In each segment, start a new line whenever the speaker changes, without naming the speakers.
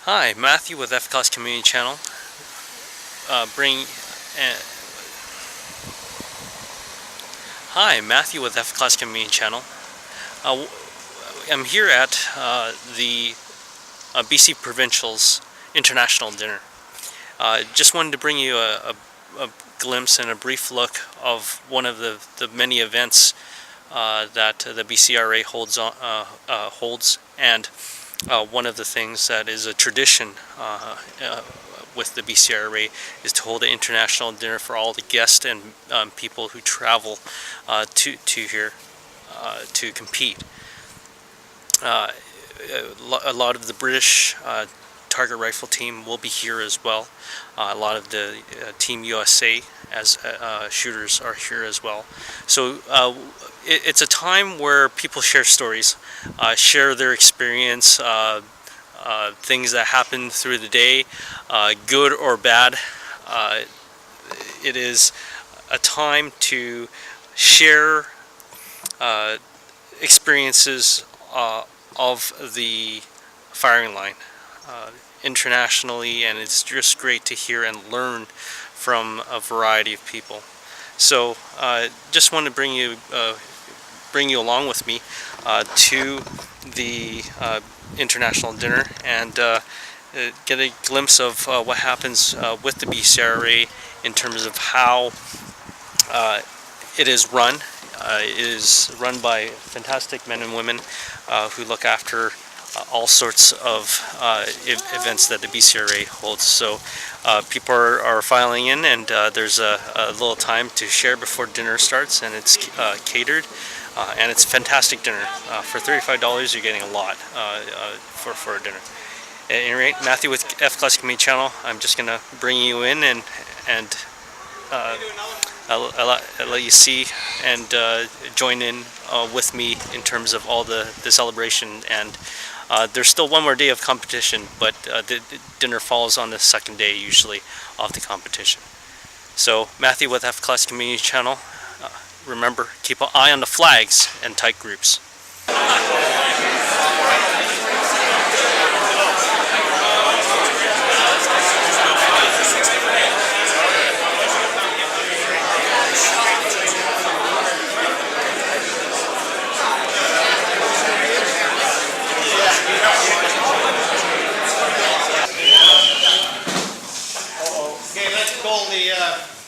Hi, Matthew with F-Class Community Channel. Hi, Matthew with F-Class Community Channel. I'm here at the BC Provincial's International Dinner. Just wanted to bring you a glimpse and a brief look of one of the many events that the BCRA holds, and one of the things that is a tradition with the BCRA is to hold an international dinner for all the guests and people who travel to here to compete. A lot of the British target rifle team will be here as well. A lot of the Team USA as shooters are here as well. So it's a time where people share stories, share their experience, things that happen through the day, good or bad. It is a time to share experiences of the firing line internationally, and it's just great to hear and learn from a variety of people. So just want to bring you along with me to the international dinner and get a glimpse of what happens with the BCRA in terms of how it is run. It is run by fantastic men and women who look after all sorts of events that the BCRA holds. So people are filing in, and there's a little time to share before dinner starts, and it's catered, and it's a fantastic dinner. For $35 you're getting a lot for a dinner. At any rate, Matthew with F-Class Community Channel, I'm just going to bring you in and I'll let you see and join in with me in terms of all the celebration. And there's still one more day of competition, but the dinner falls on the second day usually of the competition. So Matthew with F-Class Community Channel, remember, keep an eye on the flags and tight groups.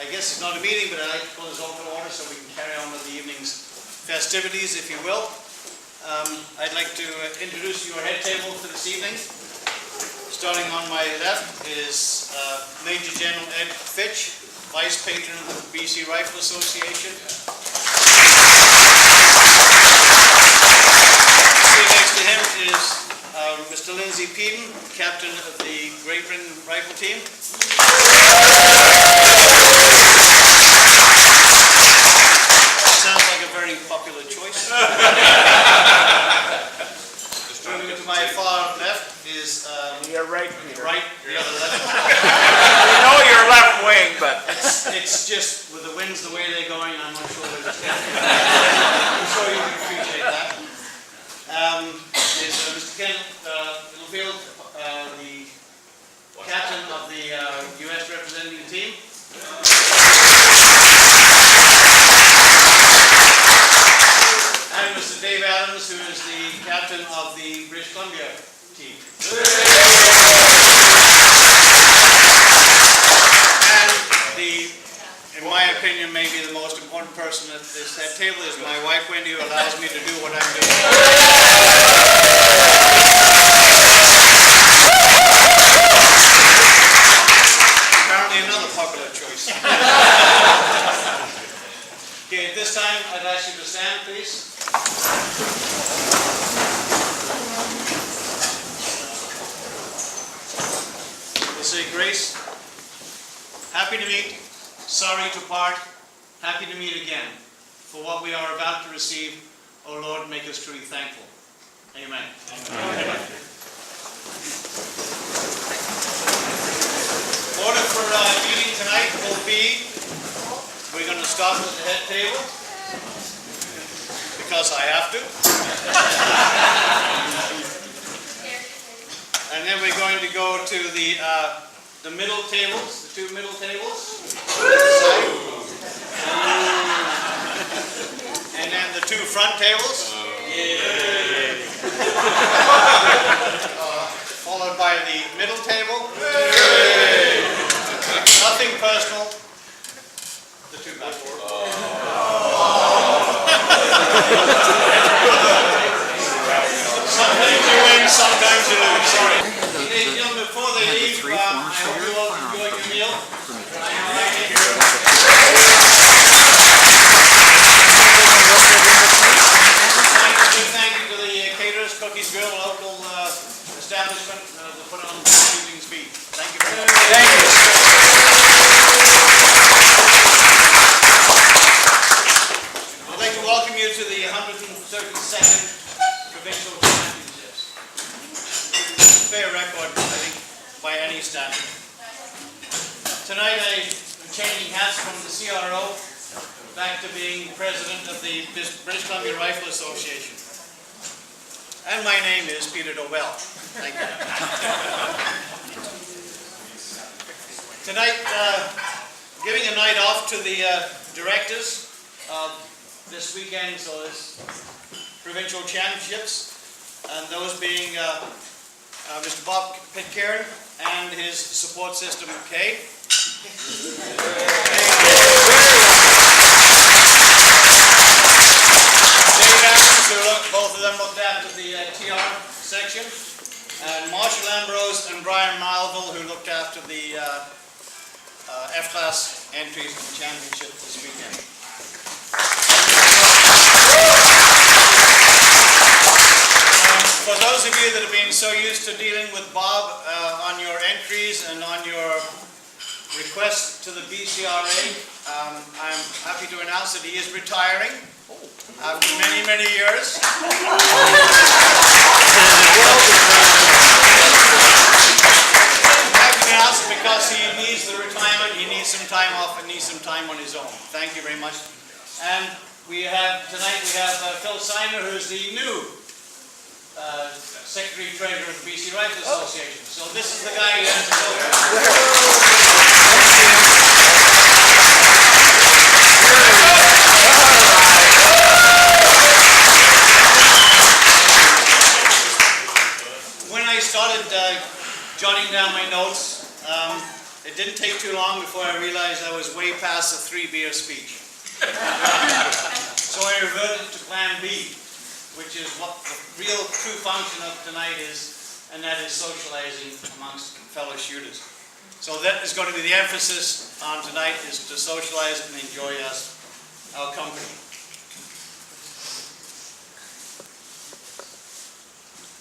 I guess it's not a meeting, but I'd like to call this open order so we can carry on with the evening's festivities, if you will. I'd like to introduce your head table for this evening. Starting on my left is Major General Ed Fitch, Vice Patron of the BC Rifle Association. Sitting next to him is Mr. Lindsay Peden, Captain of the Great Britain Rifle Team. Sounds like a very popular choice. Moving to my far left is
you're right, Peter.
Right, the other left.
We know you're left wing, but
it's just with the winds the way they're going, I'm not sure where it's going. I'm sure you can appreciate that. Is Mr. Ken Littlefield, the captain of the U.S. representing team. And Mr. Dave Adams, who is the captain of the British Columbia team. And in my opinion, maybe the most important person at this table is my wife, Wendy, who allows me to do what I'm doing. Apparently another popular choice. Okay, at this time, I'd ask you to stand, please. We'll say grace. Happy to meet, sorry to part, happy to meet again. For what we are about to receive, O Lord, make us truly thankful. Amen. Amen. Order for meeting tonight will be, we're going to start with the head table, because I have to. And then we're going to go to the middle tables, the two middle tables. And then the two front tables. Followed by the middle table. Nothing personal. The two back. Sometimes you win, sometimes you lose. Sorry. Ladies and gentlemen, before they leave, I hope you all enjoy your meal. Thank you to the caterers, Cookies Grill, local establishment that put on this evening's feed. Thank you very much.
Thank you.
I'd like to welcome you to the 132nd Provincial Championships. Fair record, I think, by any standard. Tonight I'm changing hats from the CRO back to being president of the British Columbia Rifle Association. And my name is Peter Dobell. Thank you. Tonight, giving a night off to the directors this weekend, so this Provincial Championships, and those being Mr. Bob Pitcairn and his support system, Kay. Both of them looked after the TR section, and Marshall Ambrose and Brian Malville, who looked after the F-class entries in the championship this weekend. For those of you that have been so used to dealing with Bob on your entries and on your requests to the BCRA, I'm happy to announce that he is retiring after many, many years. I'm happy to announce it because he needs the retirement, he needs some time off, and needs some time on his own. Thank you very much. And tonight we have Phil Simer, who's the new Secretary-Treasurer of the BC Rifle Association. So this is the guy who has to go there. When I started jotting down my notes, it didn't take too long before I realized I was way past a 3-beer speech. So I reverted to plan B, which is what the real true function of tonight is, and that is socializing amongst fellow shooters. So that is going to be the emphasis on tonight, is to socialize and enjoy our company.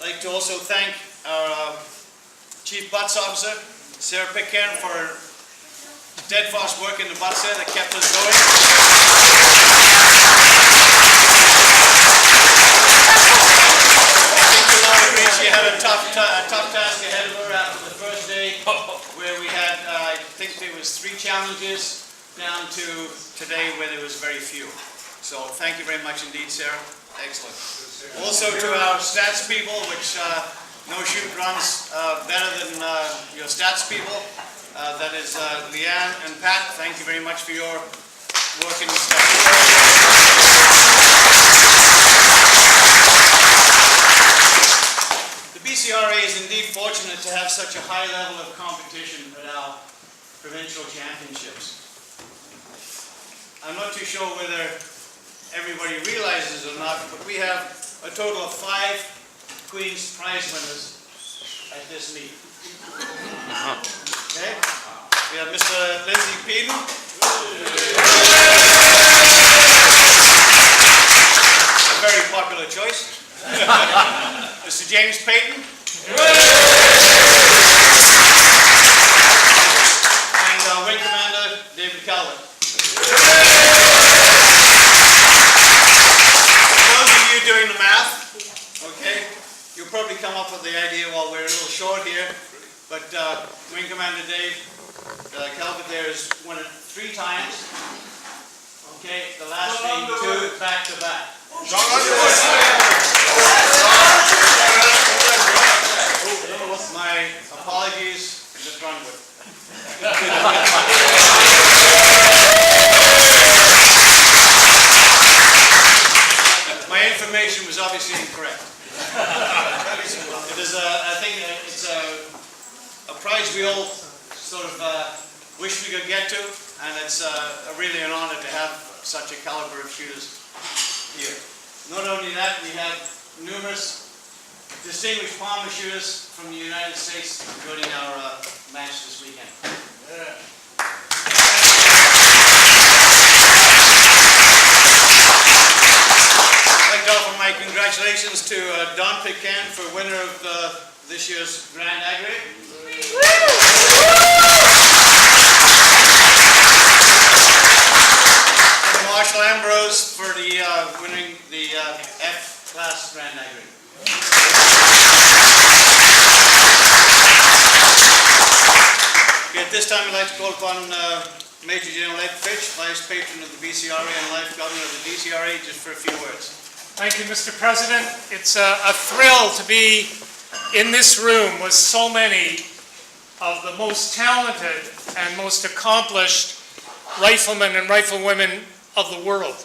I'd like to also thank our Chief Butts Officer, Sarah Pitcairn, for steadfast work in the butts there that kept us going. She had a tough task ahead of her after the first day, where we had, I think there was 3 challenges, down to today where there was very few. So thank you very much indeed, Sarah. Excellent. Also to our stats people, which no shoot runs better than your stats people. That is Leanne and Pat. Thank you very much for your work in the stats. The BCRA is indeed fortunate to have such a high level of competition at our provincial championships. I'm not too sure whether everybody realizes it or not, but we have a total of 5 Queen's Prize winners at this meet. Okay? We have Mr. Lindsay Peden. A very popular choice. Mr. James Payton. And our Wing Commander, David Calvert. Doing the math, okay, you'll probably come up with the idea, well, we're a little short here, but Wing Commander Dave Calvert there has won it 3 times, okay, the last being 2 back to back. My my apologies, and just run with it. My information was obviously incorrect. It is, I think it's a prize we all sort of wish we could get to, and it's really an honor to have such a caliber of shooters here. Not only that, we have numerous distinguished palmer shooters from the United States joining our match this weekend. I'd like to offer my congratulations to Don Pitcairn for winner of this year's Grand Aggregate. And Marshall Ambrose for the winning the F-Class Grand Aggregate. Okay, at this time I'd like to call upon Major General Ed Fitch, Vice Patron of the BCRA and Life Governor of the BCRA, just for a few words.
Thank you, Mr. President. It's a thrill to be in this room with so many of the most talented and most accomplished riflemen and riflewomen of the world,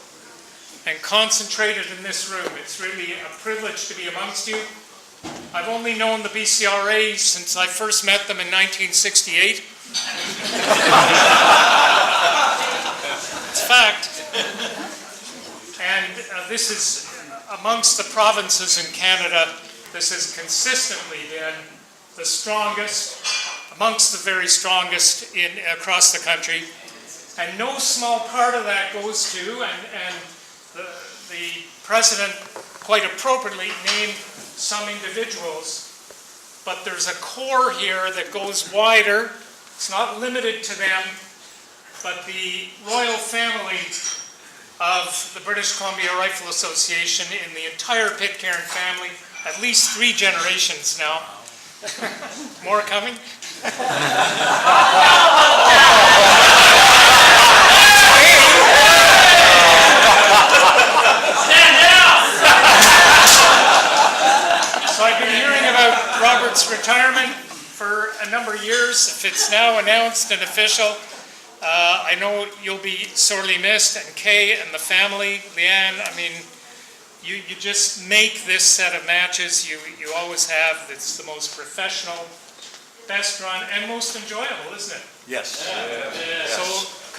and concentrated in this room. It's really a privilege to be amongst you. I've only known the BCRA since I first met them in 1968. It's fact. And this is amongst the provinces in Canada. This has consistently been the strongest, amongst the very strongest across the country. And no small part of that goes to, and the President quite appropriately named some individuals, but there's a core here that goes wider. It's not limited to them, but the royal family of the British Columbia Rifle Association in the entire Pitcairn family, at least 3 generations now. More coming? So I've been hearing about Robert's retirement for a number of years. If it's now announced and official, I know you'll be sorely missed, and Kay and the family, Leanne, I mean, you just make this set of matches. You always have. It's the most professional, best run, and most enjoyable, isn't it?
Yes.
So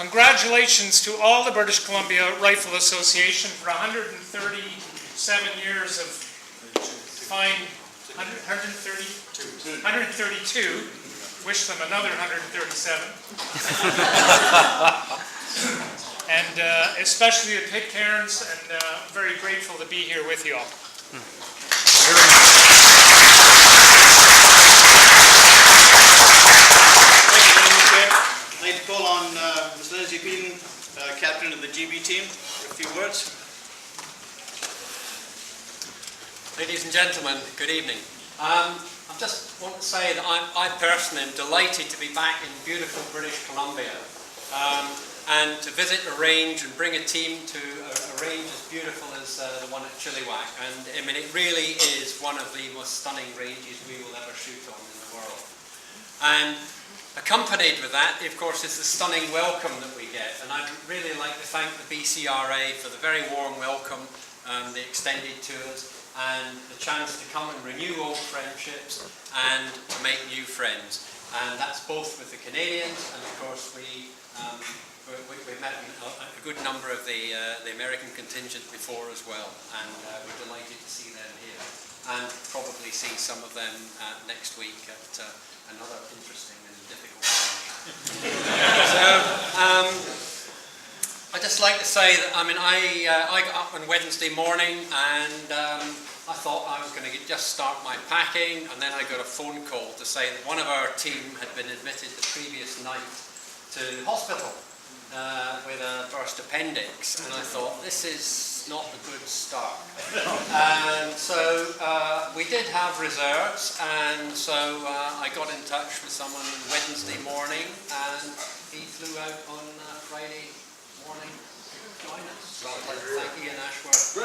congratulations to all the British Columbia Rifle Association for 137 years of fine, 132. Wish them another 137. And especially the Pitcairns, and very grateful to be here with you all.
I'd like to call on Ms. Lindsay Beaton, Captain of the GB team, for a few words.
Ladies and gentlemen, good evening. I just want to say that I personally am delighted to be back in beautiful British Columbia and to visit a range and bring a team to a range as beautiful as the one at Chilliwack. And I mean, it really is one of the most stunning ranges we will ever shoot on in the world. And accompanied with that, of course, is the stunning welcome that we get. And I'd really like to thank the BCRA for the very warm welcome they extended to us, and the chance to come and renew old friendships and to make new friends. And that's both with the Canadians, and of course we met a good number of the American contingent before as well, and we're delighted to see them here, and probably see some of them next week at another interesting and difficult So, I'd just like to say that, I mean, I got up on Wednesday morning and I thought I was going to just start my packing, and then I got a phone call to say that one of our team had been admitted the previous night to hospital with a burst appendix, and I thought, this is not a good start. And so we did have reserves, and so I got in touch with someone on Wednesday morning, and he flew out on Friday morning to join us. So I'd like to thank Ian Ashworth.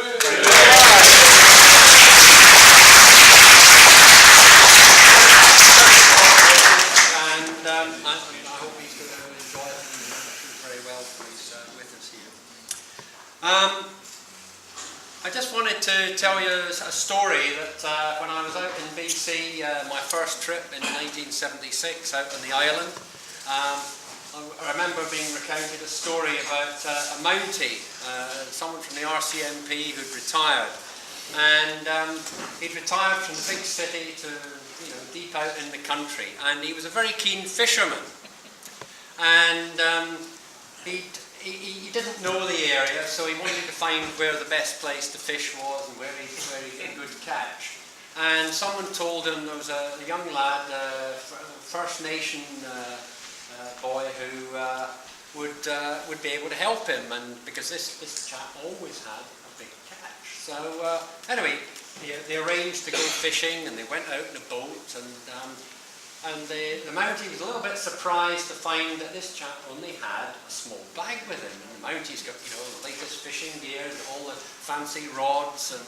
I just wanted to tell you a story that when I was out in BC, my first trip in 1976 out on the island, I remember being recounted a story about a Mountie, someone from the RCMP who'd retired. And he'd retired from the big city to, deep out in the country. And he was a very keen fisherman. And he didn't know the area, so he wanted to find where the best place to fish was and where he'd get a good catch. And someone told him there was a young lad, First Nation boy, who would be able to help him, and because this chap always had a big catch. So anyway, they arranged to go fishing, and they went out in a boat, and the Mountie was a little bit surprised to find that this chap only had a small bag with him. And the Mountie's got, the latest fishing gear, all the fancy rods and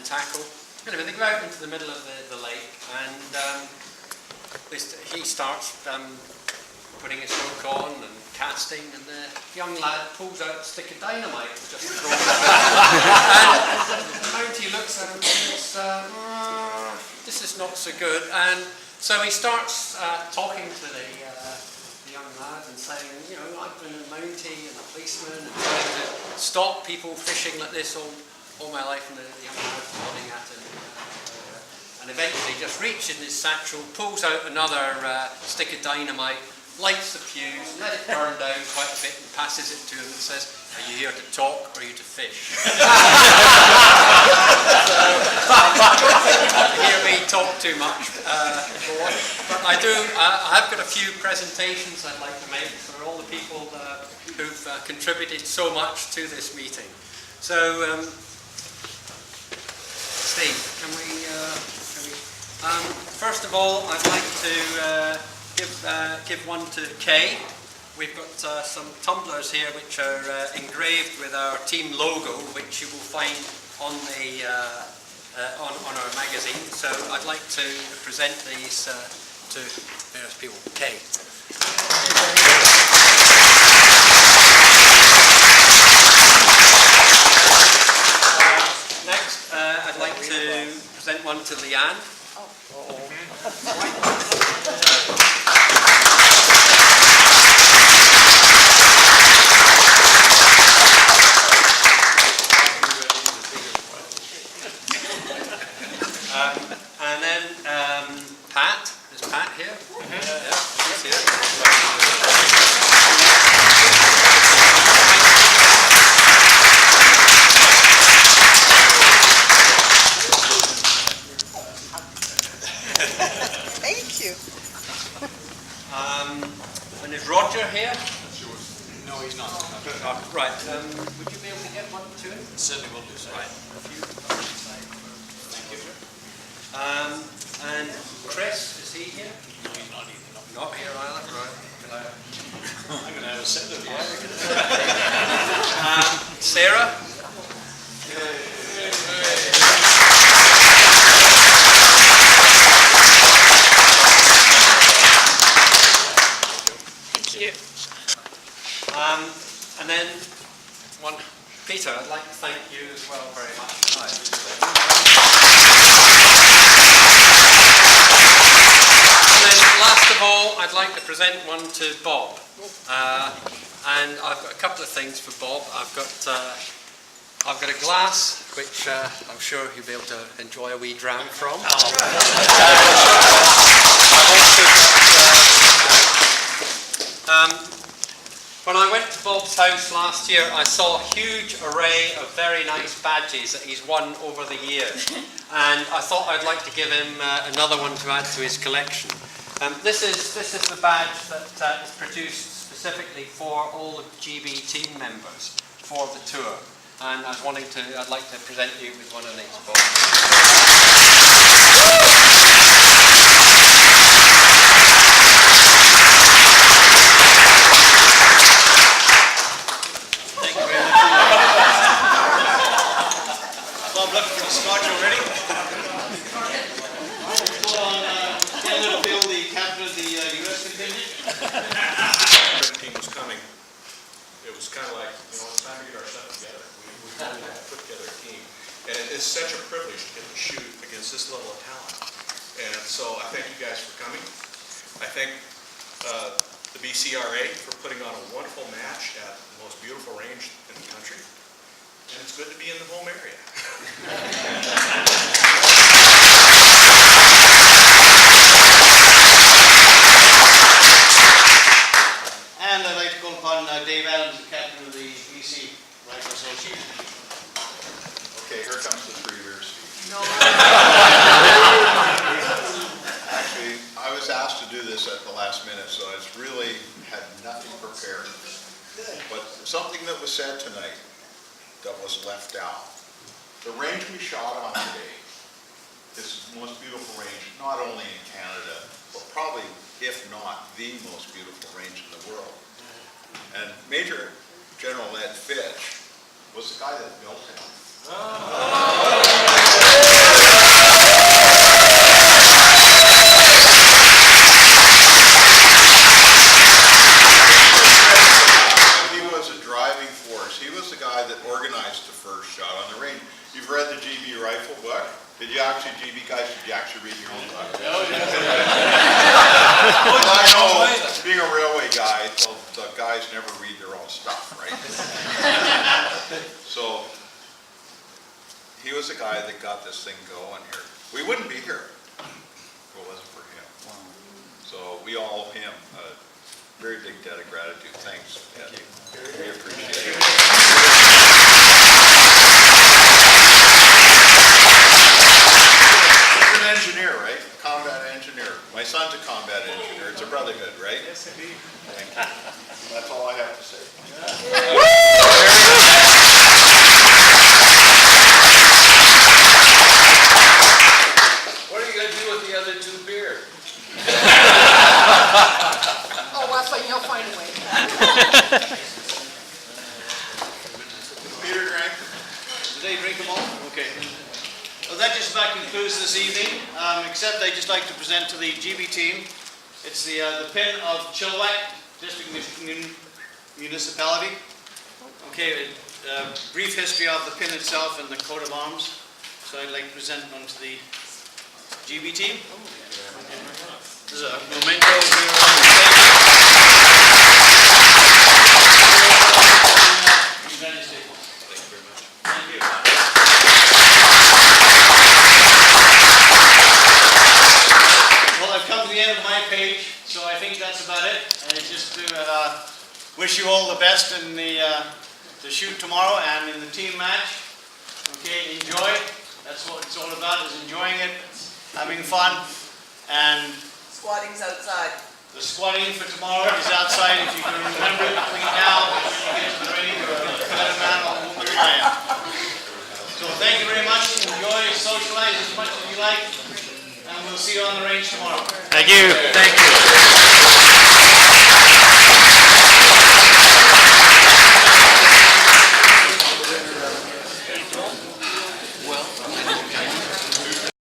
tackle. Anyway, they go out into the middle of the lake, and he starts putting his hook on and casting, and the young lad pulls out a stick of dynamite just to throw it and the Mountie looks at him and says, this is not so good. And so he starts talking to the young lad and saying, I've been a Mountie and a policeman and trying to stop people fishing like this all my life. And the young lad's nodding at him. And eventually just reaches in his satchel, pulls out another stick of dynamite, lights the fuse, let it burn down quite a bit, and passes it to him and says, are you here to talk or are you to fish? You hear me talk too much, but I have got a few presentations I'd like to make for all the people who've contributed so much to this meeting. So, Steve, can we first of all, I'd like to give one to Kay. We've got some tumblers here which are engraved with our team logo, which you will find on the on our magazine. So I'd like to present these to various people. Kay. Next, I'd like to present one to Leanne. And then Pat, is Pat here? Yeah, she's here.
Thank you.
And is Roger here?
That's yours. No, he's not.
Right. Would you be able to get one to him?
Certainly will do so.
Right.
Thank you.
And Chris, is he here?
No, he's not either.
Not here either. Right.
I'm going to have a set of
Sarah?
Thank you.
And then one, Peter, I'd like to thank you as well very much. And then last of all, I'd like to present one to Bob. And I've got a couple of things for Bob. I've got a glass, which I'm sure he'll be able to enjoy a wee dram from. When I went to Bob's house last year, I saw a huge array of very nice badges that he's won over the years. And I thought I'd like to give him another one to add to his collection. This is the badge that is produced specifically for all the GB team members for the tour. And I'd like to present you with one of these, Bob.
Bob, looking for the scotch already? Full on Canada Bill, the captain of the US contingent.
Team was coming. It was kind of like, it's time to get our stuff together. We
is this level of talent. And so I thank you guys for coming. I thank the BCRA for putting on a wonderful match at the most beautiful range in the country. And it's good to be in the home area.
And I'd like to call upon Dave Adams, the captain of the BC Rifle Association.
Okay, here comes the 3 beer speech.
No.
Actually, I was asked to do this at the last minute, so I really had nothing prepared. But something that was said tonight that was left out. The range we shot on today is the most beautiful range, not only in Canada, but probably, if not, the most beautiful range in the world. And Major General Ed Fitch was the guy that built it. He was a driving force. He was the guy that organized the first shot on the range. You've read the GB rifle book? Did you actually, GB guys, did you actually read your own book? Oh, yeah. I know, being a railway guy, the guys never read their own stuff, right? So, he was the guy that got this thing going here. We wouldn't be here if it wasn't for him. So, we all owe him a very big debt of gratitude. Thanks, Eddie. We appreciate it. Engineer, right? Combat engineer. My son's a combat engineer. It's a brotherhood, right? Yes, indeed. Thank you. That's all I have to say.
What are you going to do with the other 2 beer?
Oh, Wesley, you'll find a way.
Peter drank.
Did they drink them all? Okay. Well, that just about concludes this evening, except I'd just like to present to the GB team. It's the pin of Chilliwack District Municipality. Okay, a brief history of the pin itself and the coat of arms. So I'd like to present one to the GB team. This is a memento here on the United States. Thank you very much. Thank you. Well, I've come to the end of my page, so I think that's about it. And it's just to wish you all the best in the shoot tomorrow and in the team match. Okay, enjoy. That's what it's all about, is enjoying it, having fun, and
Squatting's outside.
the squatting for tomorrow is outside. If you can remember it between now and when you get to the ring, you're a better man or woman than I am. So thank you very much. Enjoy, socialize as much as you like, and we'll see you on the range tomorrow.
Thank you. Thank you.